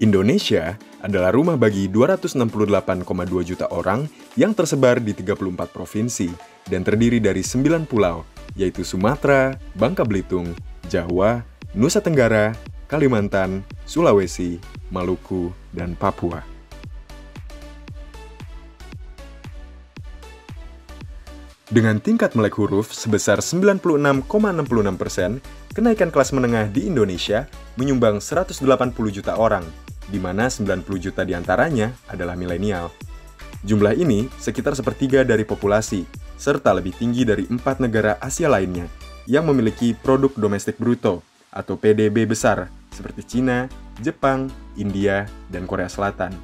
Indonesia adalah rumah bagi 268,2 juta orang yang tersebar di 34 provinsi dan terdiri dari 9 pulau, yaitu Sumatera, Bangka Belitung, Jawa, Nusa Tenggara, Kalimantan, Sulawesi, Maluku, dan Papua. Dengan tingkat melek huruf sebesar 96,66%, kenaikan kelas menengah di Indonesia menyumbang 180 juta orang, di mana 90 juta diantaranya adalah milenial. Jumlah ini sekitar sepertiga dari populasi, serta lebih tinggi dari 4 negara Asia lainnya yang memiliki produk domestik bruto atau PDB besar seperti Cina, Jepang, India, dan Korea Selatan.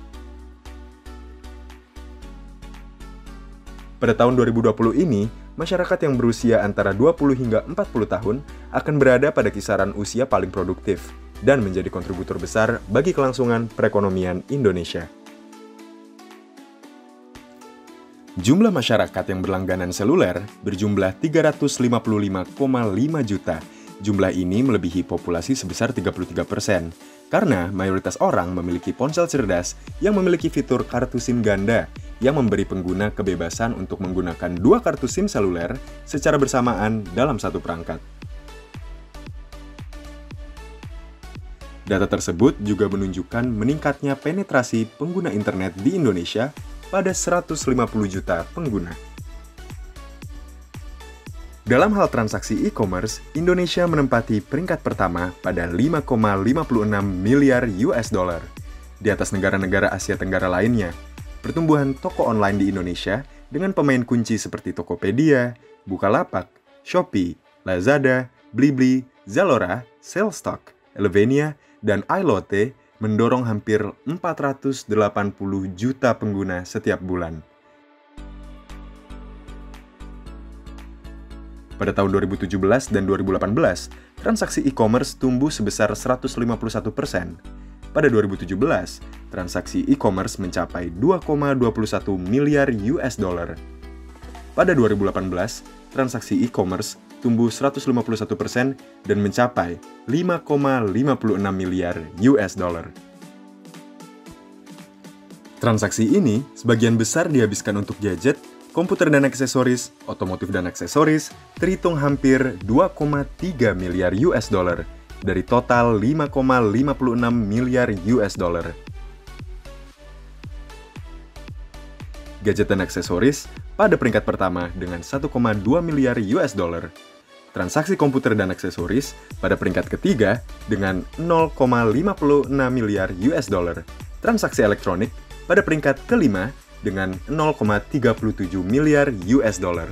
Pada tahun 2020 ini, masyarakat yang berusia antara 20 hingga 40 tahun akan berada pada kisaran usia paling produktif dan menjadi kontributor besar bagi kelangsungan perekonomian Indonesia. Jumlah masyarakat yang berlangganan seluler berjumlah 355,5 juta. Jumlah ini melebihi populasi sebesar 33%, karena mayoritas orang memiliki ponsel cerdas yang memiliki fitur kartu SIM ganda yang memberi pengguna kebebasan untuk menggunakan 2 kartu SIM seluler secara bersamaan dalam satu perangkat. Data tersebut juga menunjukkan meningkatnya penetrasi pengguna internet di Indonesia pada 150 juta pengguna. Dalam hal transaksi e-commerce, Indonesia menempati peringkat pertama pada 5,56 miliar US dollar. Di atas negara-negara Asia Tenggara lainnya, pertumbuhan toko online di Indonesia dengan pemain kunci seperti Tokopedia, Bukalapak, Shopee, Lazada, Blibli, Zalora, Salestock, Elevenia, dan iLotte mendorong hampir 480 juta pengguna setiap bulan. Pada tahun 2017 dan 2018, transaksi e-commerce tumbuh sebesar 151%. Pada 2017, transaksi e-commerce mencapai 2,21 miliar US dollar. Pada 2018, transaksi e-commerce tumbuh 151% dan mencapai 5,56 miliar US dollar. Transaksi ini sebagian besar dihabiskan untuk gadget, komputer dan aksesoris, otomotif dan aksesoris, terhitung hampir 2,3 miliar US dollar dari total 5,56 miliar US dollar. Gadget dan aksesoris pada peringkat pertama dengan 1,2 miliar US dollar. Transaksi komputer dan aksesoris pada peringkat ketiga dengan 0,56 miliar US dollar. Transaksi elektronik pada peringkat kelima dengan 0,37 miliar US dollar.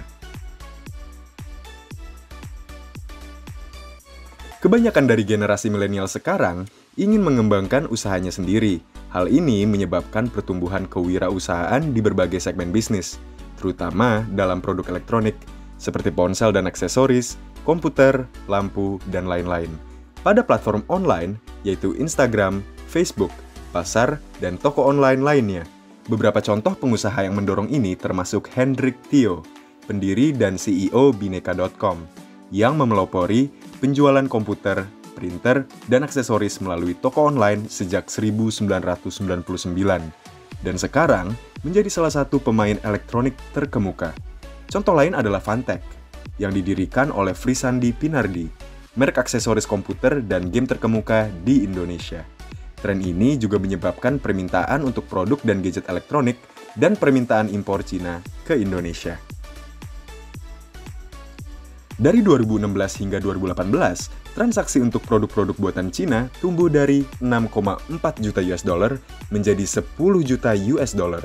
Kebanyakan dari generasi milenial sekarang ingin mengembangkan usahanya sendiri. Hal ini menyebabkan pertumbuhan kewirausahaan di berbagai segmen bisnis, terutama dalam produk elektronik, seperti ponsel dan aksesoris, komputer, lampu, dan lain-lain. Pada platform online, yaitu Instagram, Facebook, pasar, dan toko online lainnya. Beberapa contoh pengusaha yang mendorong ini termasuk Hendrik Theo, pendiri dan CEO Bineka.com, yang memelopori penjualan komputer, printer, dan aksesoris melalui toko online sejak 1999, dan sekarang menjadi salah satu pemain elektronik terkemuka. Contoh lain adalah Fantech, yang didirikan oleh Frisandi Pinardi, merek aksesoris komputer dan game terkemuka di Indonesia. Tren ini juga menyebabkan permintaan untuk produk dan gadget elektronik dan permintaan impor Cina ke Indonesia. Dari 2016 hingga 2018, transaksi untuk produk-produk buatan Cina tumbuh dari 6,4 juta US dollar menjadi 10 juta US dollar.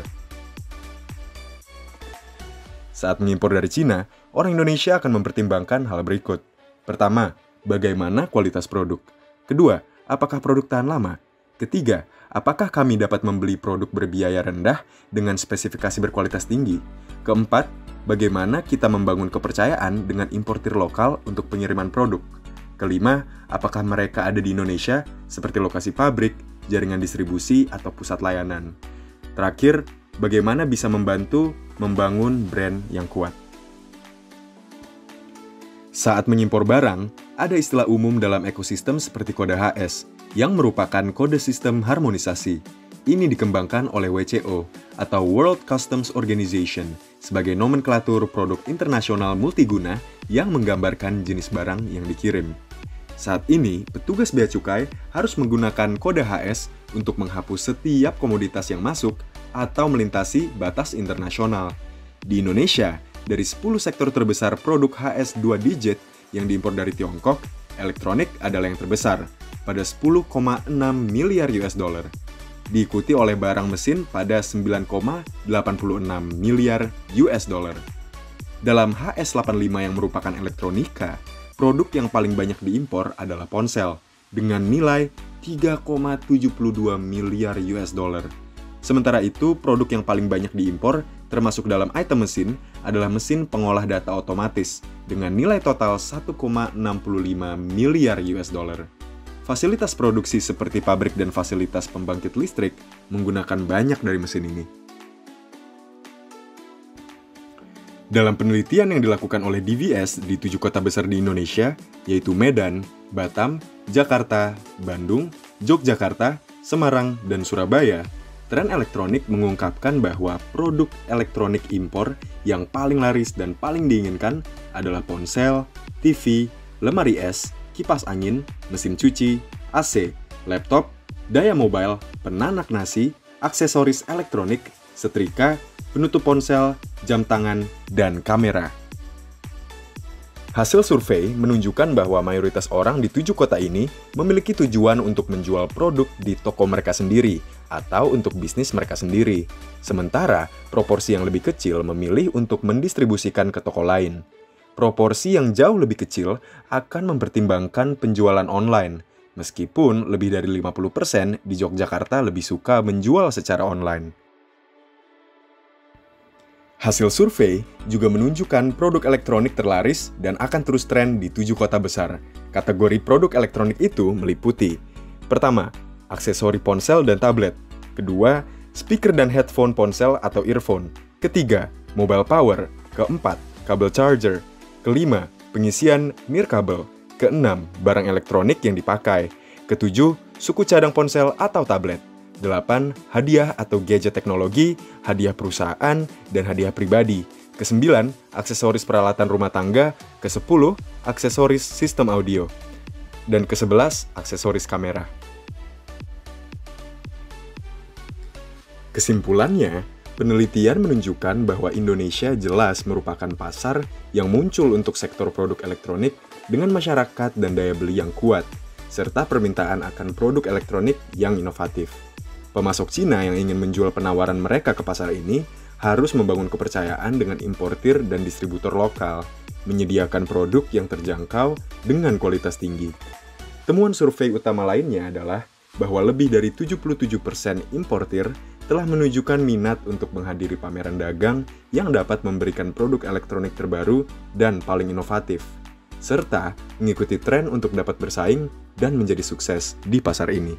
Saat mengimpor dari Cina, orang Indonesia akan mempertimbangkan hal berikut. Pertama, bagaimana kualitas produk? Kedua, apakah produk tahan lama? Ketiga, apakah kami dapat membeli produk berbiaya rendah dengan spesifikasi berkualitas tinggi? Keempat, bagaimana kita membangun kepercayaan dengan importir lokal untuk pengiriman produk? Kelima, apakah mereka ada di Indonesia seperti lokasi pabrik, jaringan distribusi, atau pusat layanan? Terakhir, bagaimana bisa membantu membangun brand yang kuat? Saat mengimpor barang, ada istilah umum dalam ekosistem seperti kode HS, yang merupakan kode sistem harmonisasi. Ini dikembangkan oleh WCO atau World Customs Organization sebagai nomenklatur produk internasional multiguna yang menggambarkan jenis barang yang dikirim. Saat ini, petugas bea cukai harus menggunakan kode HS untuk menghapus setiap komoditas yang masuk atau melintasi batas internasional. Di Indonesia, dari 10 sektor terbesar produk HS 2 digit yang diimpor dari Tiongkok, elektronik adalah yang terbesar, pada 10,6 miliar US dollar. Diikuti oleh barang mesin pada 9,86 miliar US dollar. Dalam HS85 yang merupakan elektronika, produk yang paling banyak diimpor adalah ponsel, dengan nilai 3,72 miliar US dollar. Sementara itu, produk yang paling banyak diimpor, termasuk dalam item mesin, adalah mesin pengolah data otomatis, dengan nilai total 1,65 miliar US dollar. Fasilitas produksi seperti pabrik dan fasilitas pembangkit listrik menggunakan banyak dari mesin ini. Dalam penelitian yang dilakukan oleh DVS di 7 kota besar di Indonesia, yaitu Medan, Batam, Jakarta, Bandung, Yogyakarta, Semarang, dan Surabaya, tren elektronik mengungkapkan bahwa produk elektronik impor yang paling laris dan paling diinginkan adalah ponsel, TV, lemari es, kipas angin, mesin cuci, AC, laptop, daya mobile, penanak nasi, aksesoris elektronik, setrika, penutup ponsel, jam tangan, dan kamera. Hasil survei menunjukkan bahwa mayoritas orang di 7 kota ini memiliki tujuan untuk menjual produk di toko mereka sendiri atau untuk bisnis mereka sendiri. Sementara, proporsi yang lebih kecil memilih untuk mendistribusikan ke toko lain. Proporsi yang jauh lebih kecil akan mempertimbangkan penjualan online, meskipun lebih dari 50% di Yogyakarta lebih suka menjual secara online. Hasil survei juga menunjukkan produk elektronik terlaris dan akan terus tren di 7 kota besar. Kategori produk elektronik itu meliputi: pertama, aksesori ponsel dan tablet. Kedua, speaker dan headphone ponsel atau earphone. Ketiga, mobile power. Keempat, kabel charger. Kelima, pengisian nirkabel. Keenam, barang elektronik yang dipakai. Ketujuh, suku cadang ponsel atau tablet. 8. Hadiah atau gadget teknologi, hadiah perusahaan, dan hadiah pribadi. Ke-9, aksesoris peralatan rumah tangga. Ke-10, aksesoris sistem audio. Dan ke-11, aksesoris kamera. Kesimpulannya, penelitian menunjukkan bahwa Indonesia jelas merupakan pasar yang muncul untuk sektor produk elektronik dengan masyarakat dan daya beli yang kuat, serta permintaan akan produk elektronik yang inovatif. Pemasok Cina yang ingin menjual penawaran mereka ke pasar ini harus membangun kepercayaan dengan importir dan distributor lokal, menyediakan produk yang terjangkau dengan kualitas tinggi. Temuan survei utama lainnya adalah bahwa lebih dari 77% importir telah menunjukkan minat untuk menghadiri pameran dagang yang dapat memberikan produk elektronik terbaru dan paling inovatif, serta mengikuti tren untuk dapat bersaing dan menjadi sukses di pasar ini.